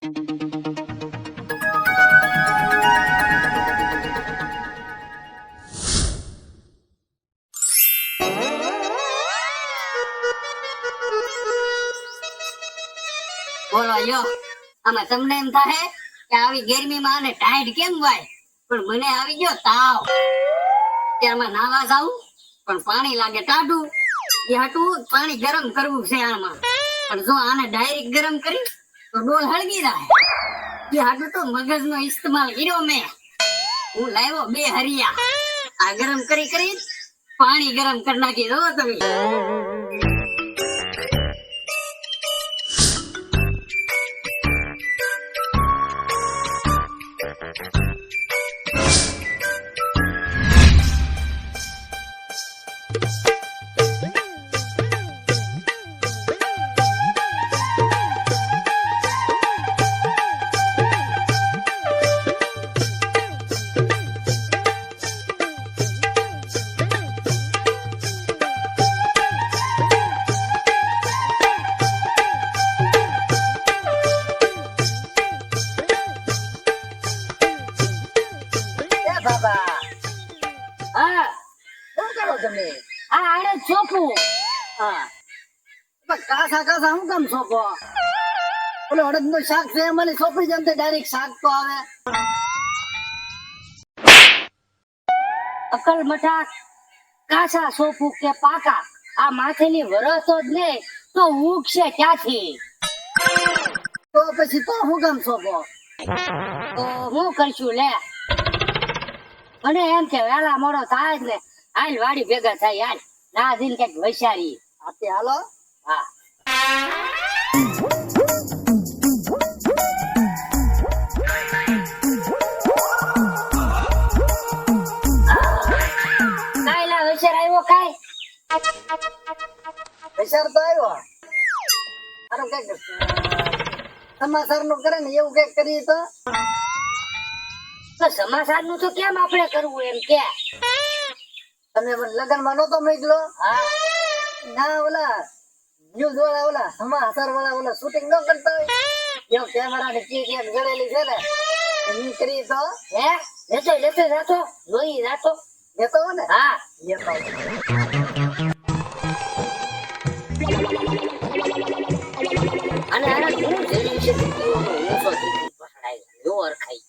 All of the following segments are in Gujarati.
બોલો યો, આમાં તમને એમ થાય કે આવી ગરમીમાં આને ટાઈટ કેમ વાય, પણ મને આવી ગયો તાવ. અત્યારમાં નાવા જાઉં પણ પાણી લાગે ટાઢું. એ હાટું પાણી ગરમ કરવું છે આમાં, પણ જો આને ડાયરેક્ટ ગરમ કરી તો ડોલ હળગી જાય. એ હાટું તો મગજનો ઇસ્તેમાલ કર્યો મેં. હું લાવ્યો 2 હરિયા. આ ગરમ કરી પાણી ગરમ કરી નાખી દો તમે. કાસા હું કામ સોંપો? ઓલો અડદ નું શાક છે મને સોંપી જમ ડાયરેક્ટ શાક તો આવે. અકલ મઠા કાસા સોંપું કે પાકા, આ માથેની વરસો જ ને તો ઉગશે ક્યાંથી? તો પછી તો હું કામ સોંપો? તો હું કરશું લે, મને એમ કે વેલા મોડો થાય જ ને હાલ વાડી ભેગા થાય. હાલ ના દિન કઈક વૈશારી આપે હાલો. હા કાયલા વૈશાર આવ્યો કાય? વૈશાર તો આવ્યો. આનું કઈક સમાચાર નું કરે ને એવું કઈક કરીએ તો સમાચાર નું તો કેમ આપણે કરવું એમ કે? તમે લગન માં નતો મોકલો? હા ના, ઓલા ન્યૂઝ વાળા ઓલા સમાચાર વાળા ઓલા શૂટિંગ ન કરતા હોય એવું કેમેરા ની ચીજ એમ ગળેલી છે ને એ કરી તો હે લેતો રાતો જોઈ રાતો લેતો હો ને. હા લેતો અને આના શું જરૂર છે કે કેવો ઓછો થી પકડાય યો અરખાઈ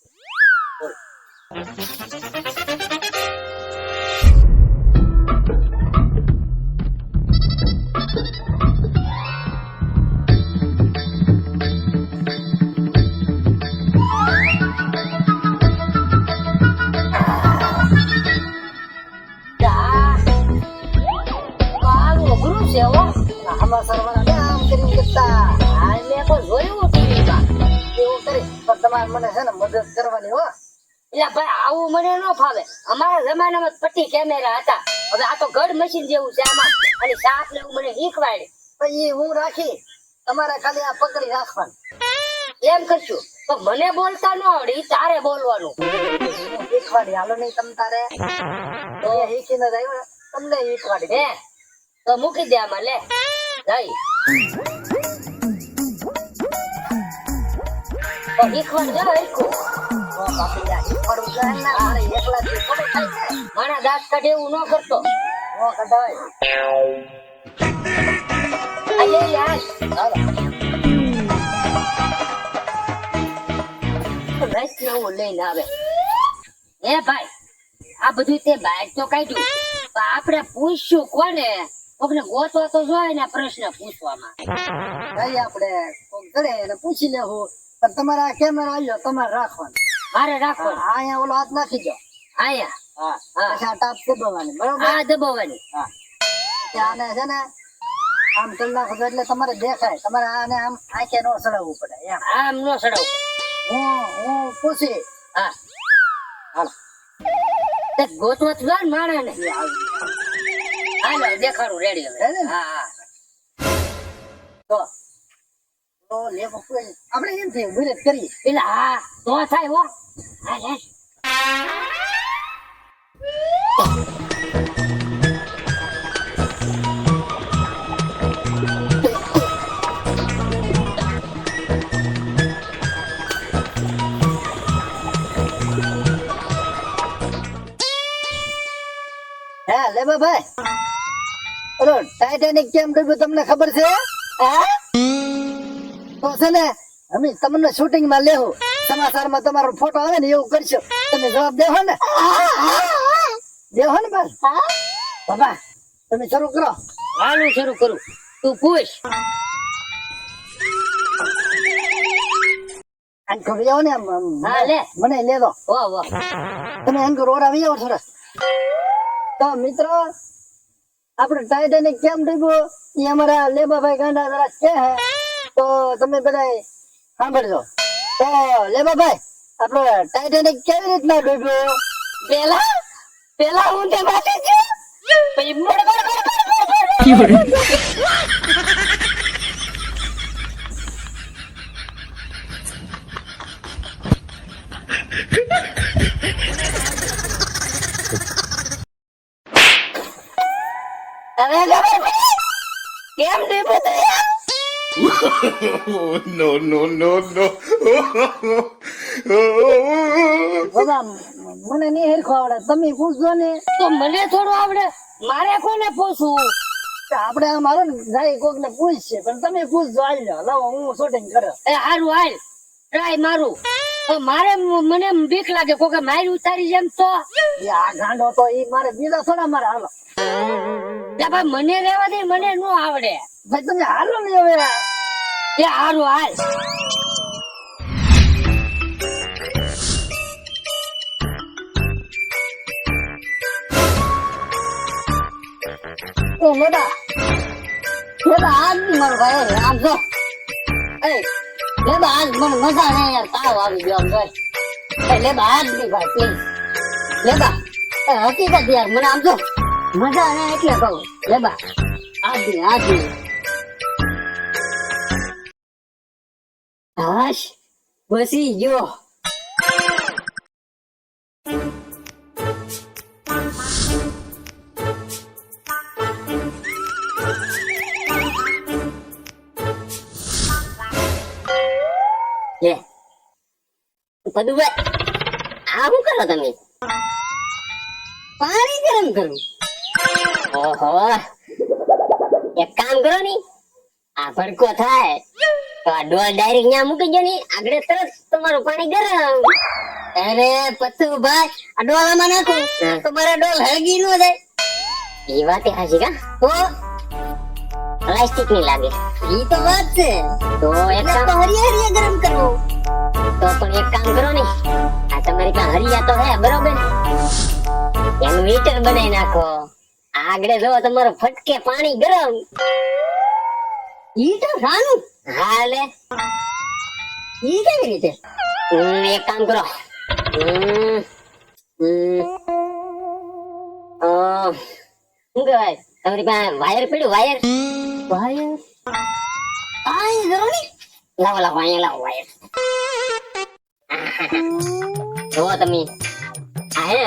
સમાચાર વાળા આમ કરી કરતા આ મેં કોઈ જોયું ટીવીમાં એવું કરી પણ તમારે મને છે ને મદદ કરવાની હો. એટલે ભાઈ આવું મને ન ફાવે. અમારા જમાનામાં પટ્ટી કેમેરા હતા, હવે આ તો ગઢ મશીન જેવું છે આમાં, અને સાફ લેવું મને શીખવાડે. પછી હું રાખી, તમારે ખાલી આ પકડી રાખવાનું. એમ કરશું તો મને બોલતા ન આવડે, તારે બોલવાનું શીખવાડી. હાલો નહીં તમ તારે તો શીખીને જ આવ્યો તમને શીખવાડી. હે તો મૂકી દે આમાં લે જઈ શીખવાડ જાવ એકું મારા દાંત કાઢે એવું ન કરતો. લઈને આવે હે ભાઈ, આ બધું તે બાઈક તો કાઢ્યું, આપડે પૂછશું કોને? કોકને ગોતવા તો જોઈએ ને પ્રશ્ન પૂછવામાં. આપડે કોક કરે એને પૂછી લેવું. પણ તમારે આ કેમેરા આવ્યો તમારે રાખવાનું. મારે રાખવાનું. અહીંયા ઓલો હાથ નાખી દો. આયા હા હા ટાપ દબાવવાની. બરોબર? હા દબાવવાની. હા આને છે ને આમ કરી નાખો એટલે તમારે દેખાય. તમારે આને આમ આંખે નો ચડાવવું પડે. આમ નો ચડાવવું. હું પૂછી. હા હાલો ગોતવા તો ને માણે ને. હાલો દેખાડું રેડી હવે. હા હા તો લેવો આપણે એમ થયું વિરોધ કરીએ. એટલે હા તો થાય હો. હા લેબા ભાઈ ઓલો ટાઇટેનિક કેમ ડૂબ્યું તમને ખબર છે હા તો છે ને અમે તમને શૂટિંગ માં લેવું સમાચારમાં તમારો ફોટો આવે ને એવું કરશો તમે જવાબ દેવો ને બસ બાબા તમે શરૂ કરો હાલું શરૂ કરું તું પૂછ આંખો વિયાવો ને હા લે મને લે દો વાહ વાહ તમે આંખો રોડા વિયાવો સરસ તો મિત્રો આપણે ટાઇટેનિક કેમ ડૂબ્યું એ અમારા લેબાભાઈ ગાંડા જરા કે હે તો તમે બધા સાંભળજો તો લેબાભાઈ આપણો ટાઇટેનિક કેવી રીતના ડૂબ્યું પેલા હું તે માટે છે પછી હવે ખબર પડી કેમ ડૂબ્યું તું યાર? Oh, no, no, no, no. બાબા મને નહીં હેરખો આવડે તમે પૂછજો ને તો મને થોડું આવડે મારે કોને પૂછવું આપણે આમ હાલો ને જાય કોક ને પૂછશે પણ તમે પૂછજો હાલ્યો લાવો હું શૂટિંગ કરે એ હારું હાલ ટ્રાય મારું તો મારે મને બીક લાગે કોકે મારી ઉતારી જેમ તો એ આ ગાંડો તો ઈ મારે બીજા થોડા મારે હાલો લે ભાઈ મને રહેવા દે મને નો આવડે ભાઈ તમે હાલો ને હવે એ હારું હાલ એ લેબા આજ બી મારો ભાઈ આમ જો એ લેબા આજ મને મજા નહીં યાર તાવ આવી ગયો આમ જોઈ એ લેબા આજ બી ભાઈ પ્લીઝ લેબા એ હકીકત યાર મને આમ જો મજા નહીં એટલે કહું લેબા આજ બી હાશ બસી ગયો લે પદુભાઈ આ શું કરો તમે પાણી ગરમ કરું ઓહો એક કામ કરો ની આ ભડકો થાય તો આ ડોલ ડાયરેક્ટ ન્યા મૂકી દો ની આગળ તરત તમારું પાણી ગરમ અરે પતુભાઈ આ ડોલામાં નાખો તો મારા ડોલ હળગી નો જાય એ વાત હાજી કા તો પ્લાસ્ટિક ની લાગે ઈ તો વાત છે તો એક કામ હરિયા ગરમ કરવું તો પણ એક કામ કરો ને આ તમારી પાસે હરિયા તો હે બરોબર એનું હીટર બનાવી નાખો આગળ જો તમારો ફટકે પાણી ગરમ હીટર ખાનું હા લે ઈ કેવી રીતે એક કામ કરો શું કહેવાય તમારી પાસે વાયર પડ્યું વાયર આય જરો ને લાવો અહીંયા લાવો વાયર જોવો તમે આ હે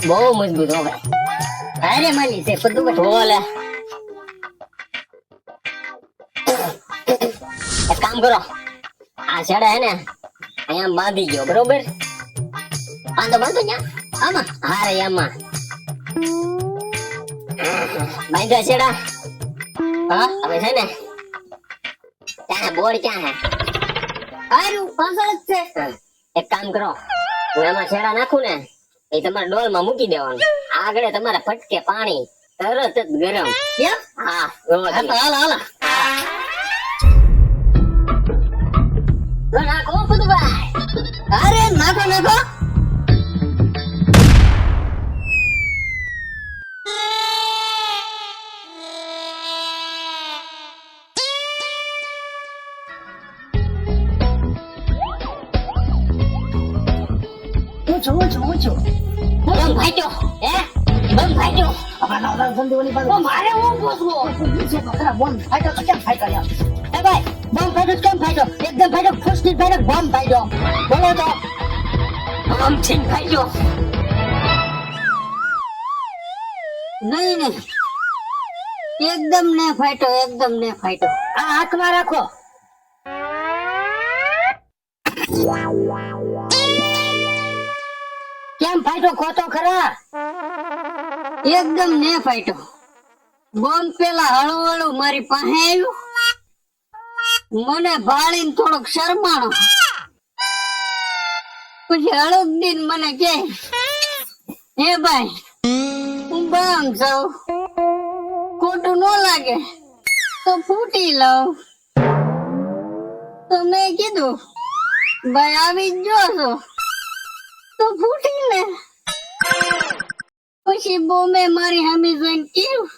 બહુ મજબૂત હો ભાઈ અરે માલી છે બધું બોલે એક કામ કરો આ છેડા હે ને અહીંયા બાંધી ગયો બરોબર બાંધો ન્યા આમાં હા રે આમાં બાંધ્યા છેડા હા હવે છે ને ત્યાં બોર્ડ ક્યાં હે આરું પાછળ જ છે એક કામ કરો હું એમાં છેડા નાખું ને એ તમારા ડોલ માં મૂકી દેવાનું આગળ તમારા ફટકે પાણી તરત જ ગરમ કેમ હા હાલ નાખો પદુભાઈ અરે નાખો છું બમ ફાટ્યો હે બમ ફાટ્યો આપણા નવરા જલ્દી ઓલી બાજુ મારે હું પૂછવું શું ખરા બોલ ફાટ્યો તો કેમ ફાટ્યો યાર એ ભાઈ બમ ફાટ્યો કેમ ફાટ્યો એકદમ ફાટ્યો ફૂસથી ફાટ્યો બમ ફાટ્યો બોલો તો બમ થી ફાટ્યો નહીં એકદમ ને ફાટ્યો આ હાથમાં રાખો કેમ ફાટ્યો ખોતો ખરા? એકદમ ને ફાટ્યો. બોમ્બ પેલા હળવું મારી પાસે આવ્યું, મને ભાળીને થોડોક શરમાણો, પછી હળુકદીન મને કે, હે ભાઈ હું બામ જાઉં, ખોટું ન લાગે તો ફૂટી લઉં. તો મેં કીધું ભાઈ આવી જ જો છો તો ફૂટી લે. પછી બોમે મારી હામી જોઈને કીધું,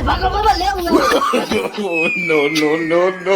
ભાગો બાબા લેવું Oh, no, no, no, no.